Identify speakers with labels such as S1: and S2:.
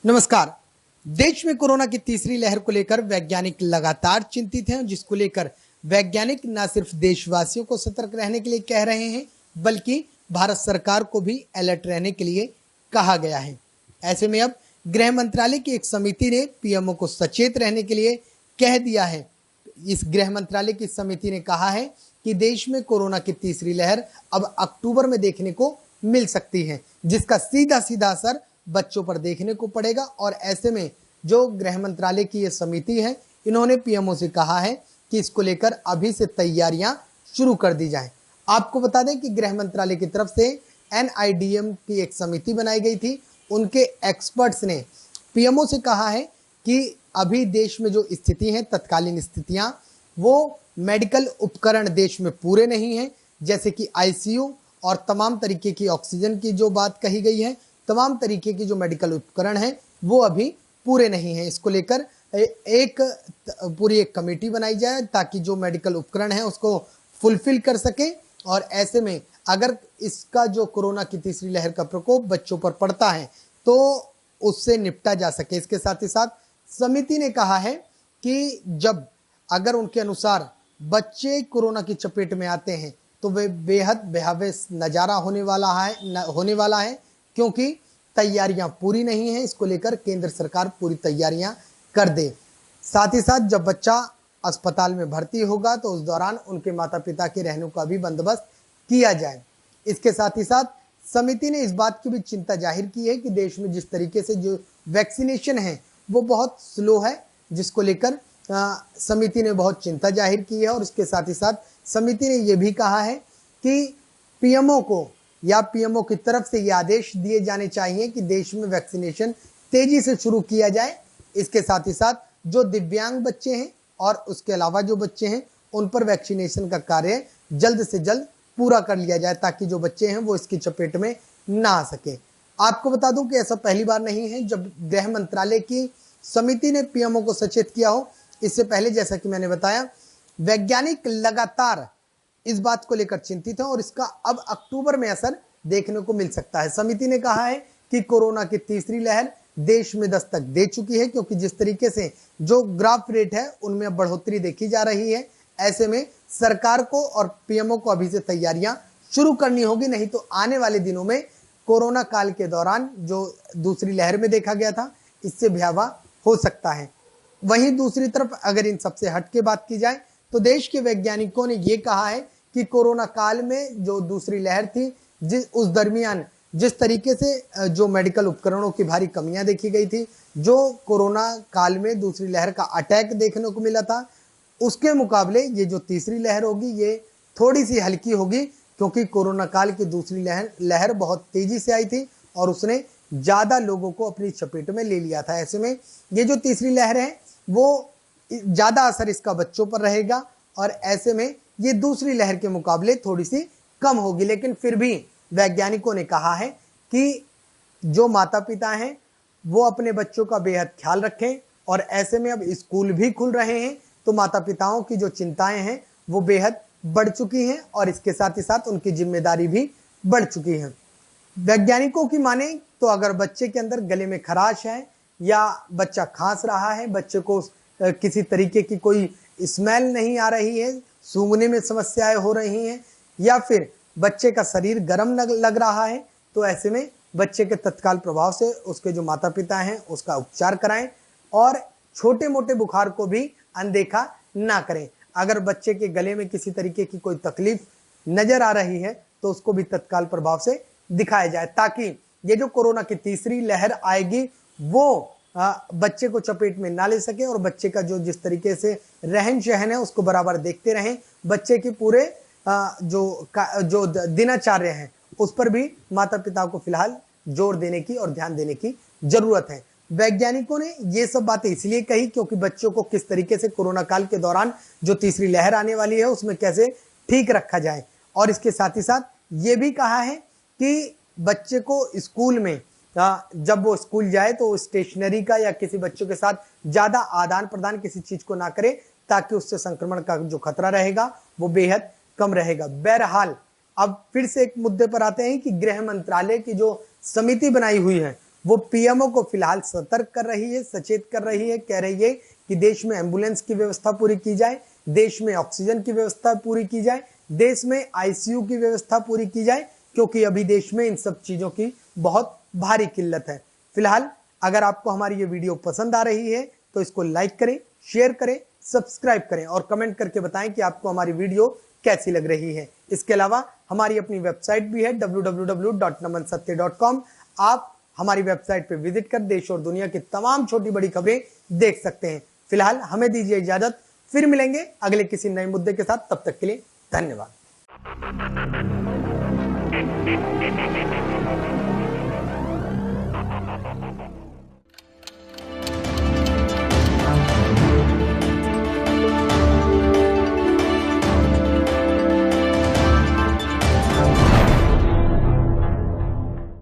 S1: नमस्कार। देश में कोरोना की तीसरी लहर को लेकर वैज्ञानिक लगातार चिंतित हैं, जिसको लेकर वैज्ञानिक न सिर्फ देशवासियों को सतर्क रहने के लिए कह रहे हैं, बल्कि भारत सरकार को भी अलर्ट रहने के लिए कहा गया है। ऐसे में अब गृह मंत्रालय की एक समिति ने पीएमओ को सचेत रहने के लिए कह दिया है। इस गृह मंत्रालय की समिति ने कहा है कि देश में कोरोना की तीसरी लहर अब अक्टूबर में देखने को मिल सकती है, जिसका सीधा सीधा असर बच्चों पर देखने को पड़ेगा। और ऐसे में जो गृह मंत्रालय की ये समिति है, इन्होंने पीएमओ से कहा है कि इसको लेकर अभी से तैयारियां शुरू कर दी जाएं। आपको बता दें कि गृह मंत्रालय की तरफ से एनआईडीएम की एक समिति बनाई गई थी। उनके एक्सपर्ट्स ने पीएमओ से कहा है कि अभी देश में जो स्थिति है, तत्कालीन स्थितियां, वो मेडिकल उपकरण देश में पूरे नहीं हैं, जैसे कि आईसीयू और तमाम तरीके की ऑक्सीजन की जो बात कही गई है, तमाम तरीके की जो मेडिकल उपकरण हैं वो अभी पूरे नहीं हैं। इसको लेकर पूरी एक कमेटी बनाई जाए ताकि जो मेडिकल उपकरण है उसको फुलफिल कर सके। और ऐसे में अगर इसका जो कोरोना की तीसरी लहर का प्रकोप बच्चों पर पड़ता है तो उससे निपटा जा सके। इसके साथ ही साथ समिति ने कहा है कि जब अगर उनके अनुसार बच्चे कोरोना की चपेट में आते हैं तो वे बेहद भयावह नज़ारा होने वाला है, क्योंकि तैयारियां पूरी नहीं हैं। इसको लेकर केंद्र सरकार पूरी तैयारियां कर दे। साथ ही साथ जब बच्चा अस्पताल में भर्ती होगा तो उस दौरान उनके माता पिता के रहने का भी बंदोबस्त किया जाए। इसके साथ ही साथ समिति ने इस बात की भी चिंता जाहिर की है कि देश में जिस तरीके से जो वैक्सीनेशन है वो बहुत स्लो है, जिसको लेकर समिति ने बहुत चिंता जाहिर की है। और इसके साथ ही साथ समिति ने यह भी कहा है कि पीएमओ को या पीएमओ की तरफ से ये आदेश दिए जाने चाहिए कि देश में वैक्सीनेशन तेजी से शुरू किया जाए। इसके साथ ही साथ जो दिव्यांग बच्चे हैं और उसके अलावा जो बच्चे हैं उन पर वैक्सीनेशन का कार्य जल्द से जल्द पूरा कर लिया जाए, ताकि जो बच्चे हैं वो इसकी चपेट में ना आ सके। आपको बता दूं कि ऐसा पहली बार नहीं है जब गृह मंत्रालय की समिति ने पीएमओ को सचेत किया हो। इससे पहले जैसा कि मैंने बताया, वैज्ञानिक लगातार इस बात को लेकर चिंतित है और इसका अब अक्टूबर में असर देखने को मिल सकता है। समिति ने कहा है कि कोरोना की तीसरी लहर देश में दस्तक दे चुकी है, क्योंकि जिस तरीके से जो ग्राफ रेट है उनमें बढ़ोतरी देखी जा रही है। ऐसे में सरकार को और पीएमओ को अभी से तैयारियां शुरू करनी होगी, नहीं तो आने वाले दिनों में कोरोना काल के दौरान जो दूसरी लहर में देखा गया था, इससे भयावह हो सकता है। वहीं दूसरी तरफ अगर इन सबसे हटके बात की जाए तो देश के वैज्ञानिकों ने यह कहा है कि कोरोना काल में जो दूसरी लहर थी, उस दरमियान जिस तरीके से जो मेडिकल उपकरणों की भारी कमियां देखी गई थी, जो कोरोना काल में दूसरी लहर का अटैक देखने को मिला था, उसके मुकाबले ये जो तीसरी लहर होगी ये थोड़ी सी हल्की होगी, क्योंकि कोरोना काल की दूसरी लहर बहुत तेजी से आई थी और उसने ज्यादा लोगों को अपनी चपेट में ले लिया था। ऐसे में ये जो तीसरी लहर है वो ज्यादा असर इसका बच्चों पर रहेगा और ऐसे में ये दूसरी लहर के मुकाबले थोड़ी सी कम होगी। लेकिन फिर भी वैज्ञानिकों ने कहा है कि जो माता पिता हैं वो अपने बच्चों का बेहद ख्याल रखें। और ऐसे में अब स्कूल भी खुल रहे हैं तो माता पिताओं की जो चिंताएं हैं वो बेहद बढ़ चुकी हैं और इसके साथ ही साथ उनकी जिम्मेदारी भी बढ़ चुकी है। वैज्ञानिकों की माने तो अगर बच्चे के अंदर गले में खराश है या बच्चा खांस रहा है, बच्चे को किसी तरीके की कोई स्मेल नहीं आ रही है, सूंघने में समस्याएं हो रही हैं, या फिर बच्चे का शरीर गर्म लग रहा है, तो ऐसे में बच्चे के तत्काल प्रभाव से उसके जो माता पिता हैं उसका उपचार कराएं और छोटे मोटे बुखार को भी अनदेखा ना करें। अगर बच्चे के गले में किसी तरीके की कोई तकलीफ नजर आ रही है तो उसको भी तत्काल प्रभाव से दिखाया जाए, ताकि ये जो कोरोना की तीसरी लहर आएगी वो बच्चे को चपेट में ना ले सके और बच्चे का जो जिस तरीके से रहन सहन है उसको बराबर देखते रहें। बच्चे की पूरे जो दिनचर्या है उस पर भी माता पिता को फिलहाल जोर देने की और ध्यान देने की जरूरत है। वैज्ञानिकों ने ये सब बातें इसलिए कही क्योंकि बच्चों को किस तरीके से कोरोना काल के दौरान जो तीसरी लहर आने वाली है उसमें कैसे ठीक रखा जाए। और इसके साथ ही साथ ये भी कहा है कि बच्चे को स्कूल में जब वो स्कूल जाए तो स्टेशनरी का या किसी बच्चों के साथ ज्यादा आदान प्रदान किसी चीज को ना करे, ताकि उससे संक्रमण का जो खतरा रहेगा वो बेहद कम रहेगा। बहरहाल अब फिर से एक मुद्दे पर आते हैं कि गृह मंत्रालय की जो समिति बनाई हुई है वो पीएमओ को फिलहाल सतर्क कर रही है, सचेत कर रही है, कह रही है कि देश में एम्बुलेंस की व्यवस्था पूरी की जाए, देश में ऑक्सीजन की व्यवस्था पूरी की जाए, देश में आईसीयू की व्यवस्था पूरी की जाए, क्योंकि अभी देश में इन सब चीजों की बहुत भारी किल्लत है। फिलहाल अगर आपको हमारी ये वीडियो पसंद आ रही है तो इसको लाइक करें, शेयर करें, सब्सक्राइब करें और कमेंट करके बताएं कि आपको हमारी वीडियो कैसी लग रही है। इसके अलावा हमारी अपनी वेबसाइट भी है www.namansathya.com। आप हमारी वेबसाइट पे विजिट कर देश और दुनिया की तमाम छोटी बड़ी खबरें देख सकते हैं। फिलहाल हमें दीजिए इजाजत, फिर मिलेंगे अगले किसी नए मुद्दे के साथ। तब तक के लिए धन्यवाद।